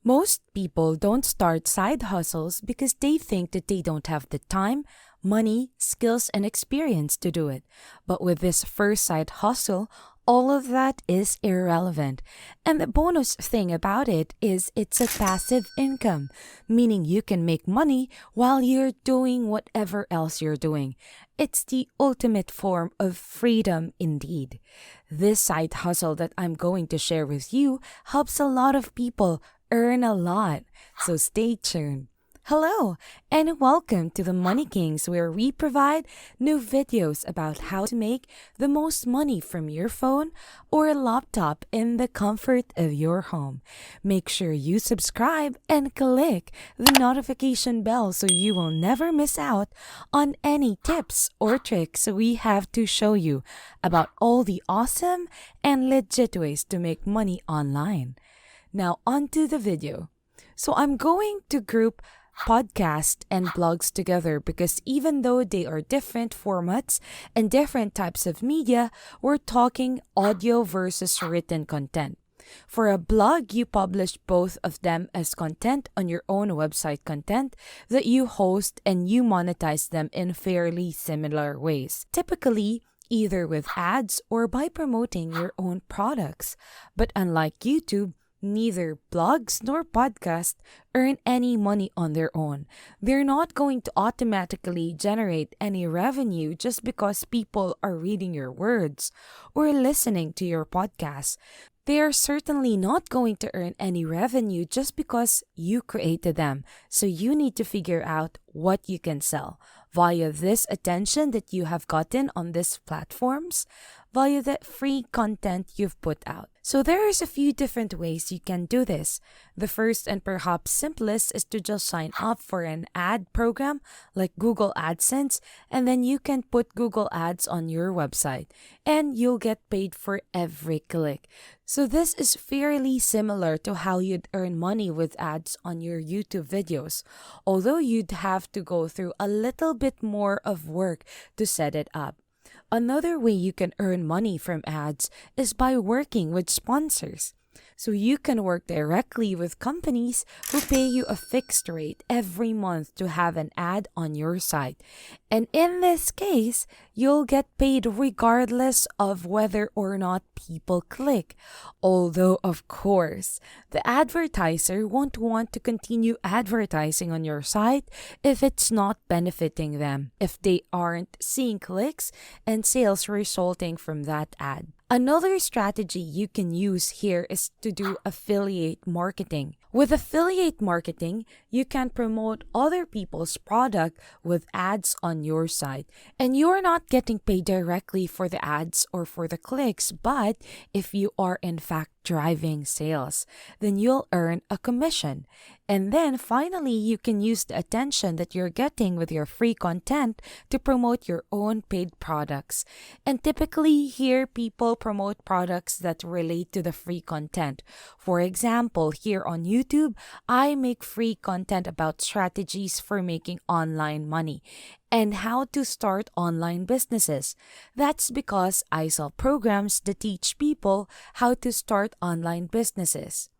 Most people don't start side hustles because they think that they don't have the time, money, skills, and experience to do it. But with this first side hustle, all of that is irrelevant. And the bonus thing about it is it's a passive income, meaning you can make money while you're doing whatever else you're doing. It's the ultimate form of freedom indeed. This side hustle that I'm going to share with you helps a lot of people earn a lot. So stay tuned. Hello, and welcome to the Money Kings, where we provide new videos about how to make the most money from your phone or laptop in the comfort of your home. Make sure you subscribe and click the notification bell so you will never miss out on any tips or tricks we have to show you about all the awesome and legit ways to make money online. Now, on to the video. So I'm going to group podcast and blogs together because even though they are different formats and different types of media, we're talking audio versus written content. For a blog, you publish both of them as content on your own website content that you host, and you monetize them in fairly similar ways. Typically, either with ads or by promoting your own products. But unlike YouTube, neither blogs nor podcasts earn any money on their own. They're not going to automatically generate any revenue just because people are reading your words or listening to your podcast. They are certainly not going to earn any revenue just because you created them. So you need to figure out what you can sell via this attention that you have gotten on these platforms, via the free content you've put out. So there's a few different ways you can do this. The first and perhaps simplest is to just sign up for an ad program like Google AdSense, and then you can put Google Ads on your website and you'll get paid for every click. So this is fairly similar to how you'd earn money with ads on your YouTube videos, although you'd have to go through a little bit more of work to set it up. Another way you can earn money from ads is by working with sponsors. So you can work directly with companies who pay you a fixed rate every month to have an ad on your site. And in this case, you'll get paid regardless of whether or not people click. Although, of course, the advertiser won't want to continue advertising on your site if it's not benefiting them, if they aren't seeing clicks and sales resulting from that ad. Another strategy you can use here is to do affiliate marketing. With affiliate marketing, you can promote other people's product with ads on your site. And you're not getting paid directly for the ads or for the clicks, but if you are in fact driving sales, then you'll earn a commission. And then finally, you can use the attention that you're getting with your free content to promote your own paid products. And typically here, people promote products that relate to the free content. For example, here on YouTube, I make free content about strategies for making online money and how to start online businesses. That's because I sell programs that teach people how to start online businesses.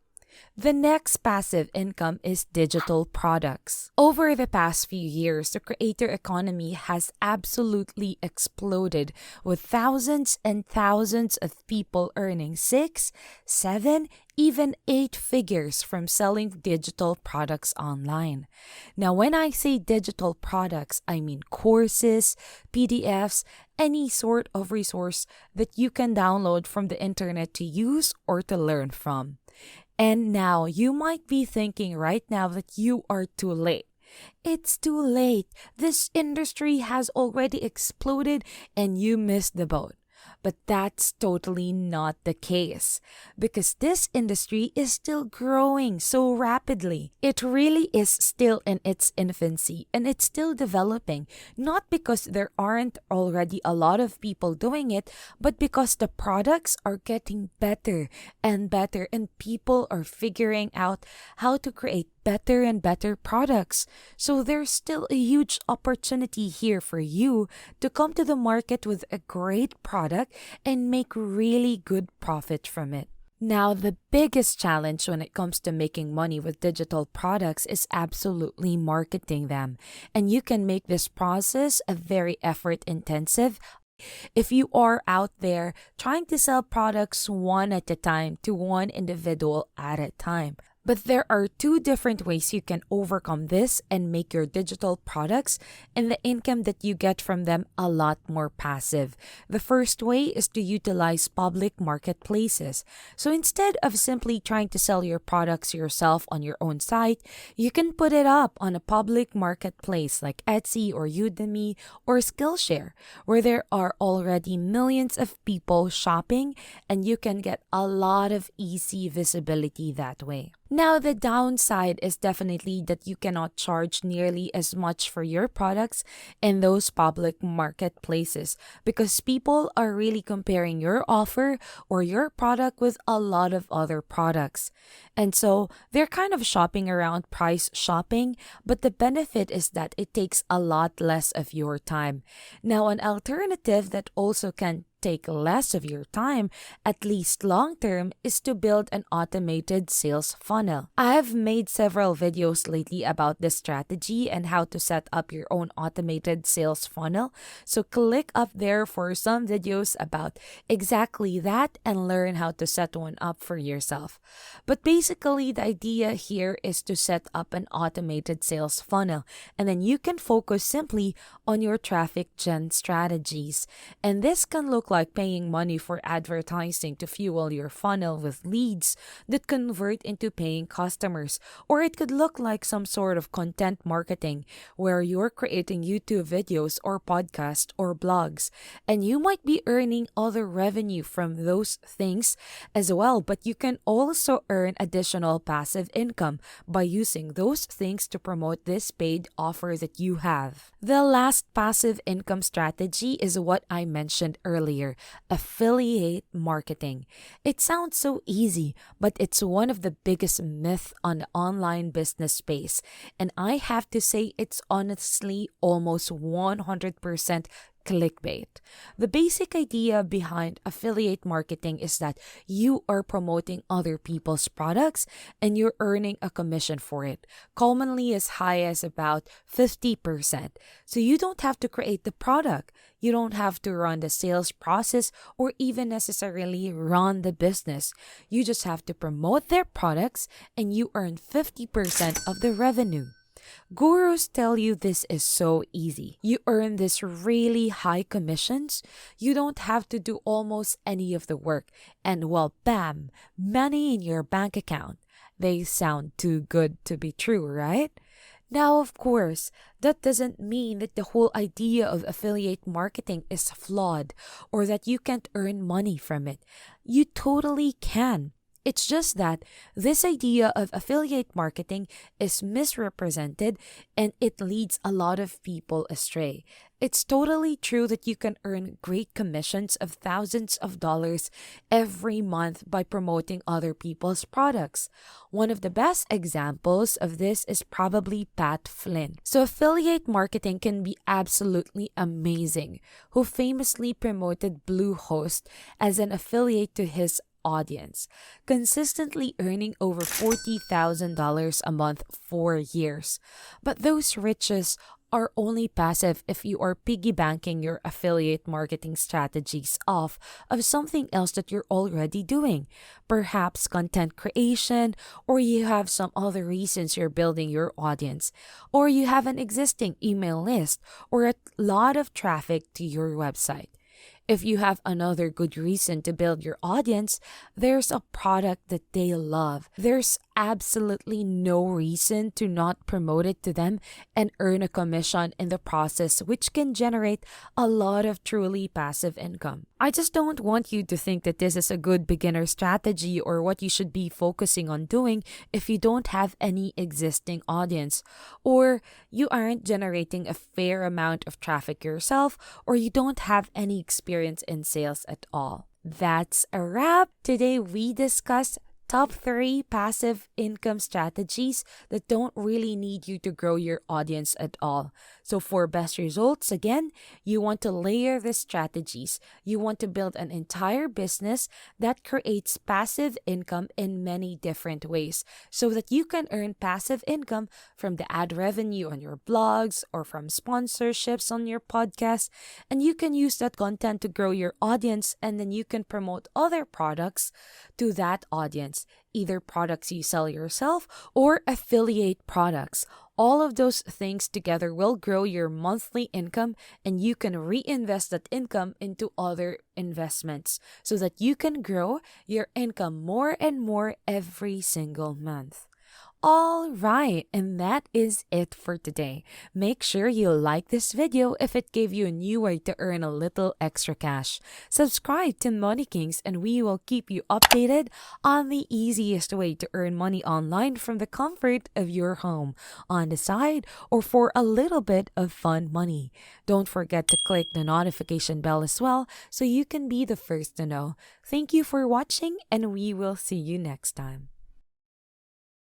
The next passive income is digital products. Over the past few years, the creator economy has absolutely exploded, with thousands and thousands of people earning 6, 7, even 8 figures from selling digital products online. Now, when I say digital products, I mean courses, PDFs, any sort of resource that you can download from the internet to use or to learn from. And now you might be thinking right now that you are too late. It's too late. This industry has already exploded and you missed the boat. But that's totally not the case, because this industry is still growing so rapidly. It really is still in its infancy and it's still developing, not because there aren't already a lot of people doing it, but because the products are getting better and better and people are figuring out how to create better and better products. So there's still a huge opportunity here for you to come to the market with a great product and make really good profit from it. Now, the biggest challenge when it comes to making money with digital products is absolutely marketing them. And you can make this process a very effort intensive if you are out there trying to sell products one at a time to one individual at a time. But there are two different ways you can overcome this and make your digital products and the income that you get from them a lot more passive. The first way is to utilize public marketplaces. So instead of simply trying to sell your products yourself on your own site, you can put it up on a public marketplace like Etsy or Udemy or Skillshare, where there are already millions of people shopping and you can get a lot of easy visibility that way. Now, the downside is definitely that you cannot charge nearly as much for your products in those public marketplaces because people are really comparing your offer or your product with a lot of other products. And so they're kind of shopping around price shopping, but the benefit is that it takes a lot less of your time. Now, an alternative that also can take less of your time, at least long term, is to build an automated sales funnel. I've made several videos lately about this strategy and how to set up your own automated sales funnel. So click up there for some videos about exactly that and learn how to set one up for yourself. But basically, the idea here is to set up an automated sales funnel, and then you can focus simply on your traffic gen strategies. And this can look like paying money for advertising to fuel your funnel with leads that convert into paying customers. Or it could look like some sort of content marketing where you're creating YouTube videos or podcasts or blogs. And you might be earning other revenue from those things as well, but you can also earn additional passive income by using those things to promote this paid offer that you have. The last passive income strategy is what I mentioned earlier: affiliate marketing. It sounds so easy, but it's one of the biggest myths on the online business space. And I have to say, it's honestly almost 100% clickbait. The basic idea behind affiliate marketing is that you are promoting other people's products and you're earning a commission for it, commonly as high as about 50%. So you don't have to create the product, you don't have to run the sales process or even necessarily run the business. You just have to promote their products and you earn 50% of the revenue. Gurus tell you this is so easy. You earn this really high commissions. You don't have to do almost any of the work. And well, bam, money in your bank account. They sound too good to be true, right? Now, of course, that doesn't mean that the whole idea of affiliate marketing is flawed or that you can't earn money from it. You totally can. It's just that this idea of affiliate marketing is misrepresented and it leads a lot of people astray. It's totally true that you can earn great commissions of thousands of dollars every month by promoting other people's products. One of the best examples of this is probably Pat Flynn. So affiliate marketing can be absolutely amazing, who famously promoted Bluehost as an affiliate to his audience, consistently earning over $40,000 a month for years. But those riches are only passive if you are piggy banking your affiliate marketing strategies off of something else that you're already doing, perhaps content creation, or you have some other reasons you're building your audience, or you have an existing email list or a lot of traffic to your website. If you have another good reason to build your audience, there's a product that they love. There's absolutely no reason to not promote it to them and earn a commission in the process, which can generate a lot of truly passive income. I just don't want you to think that this is a good beginner strategy or what you should be focusing on doing if you don't have any existing audience, or you aren't generating a fair amount of traffic yourself, or you don't have any experience in sales at all. That's a wrap. Today we discussed Top 3 passive income strategies that don't really need you to grow your audience at all. So, for best results, again, you want to layer the strategies. You want to build an entire business that creates passive income in many different ways so that you can earn passive income from the ad revenue on your blogs or from sponsorships on your podcast. And you can use that content to grow your audience, and then you can promote other products to that audience, either products you sell yourself or affiliate products. All of those things together will grow your monthly income, and you can reinvest that income into other investments so that you can grow your income more and more every single month. All right, and that is it for today. Make sure you like this video if it gave you a new way to earn a little extra cash. Subscribe to Money Kings and we will keep you updated on the easiest way to earn money online from the comfort of your home, on the side, or for a little bit of fun money. Don't forget to click the notification bell as well so you can be the first to know. Thank you for watching, and we will see you next time.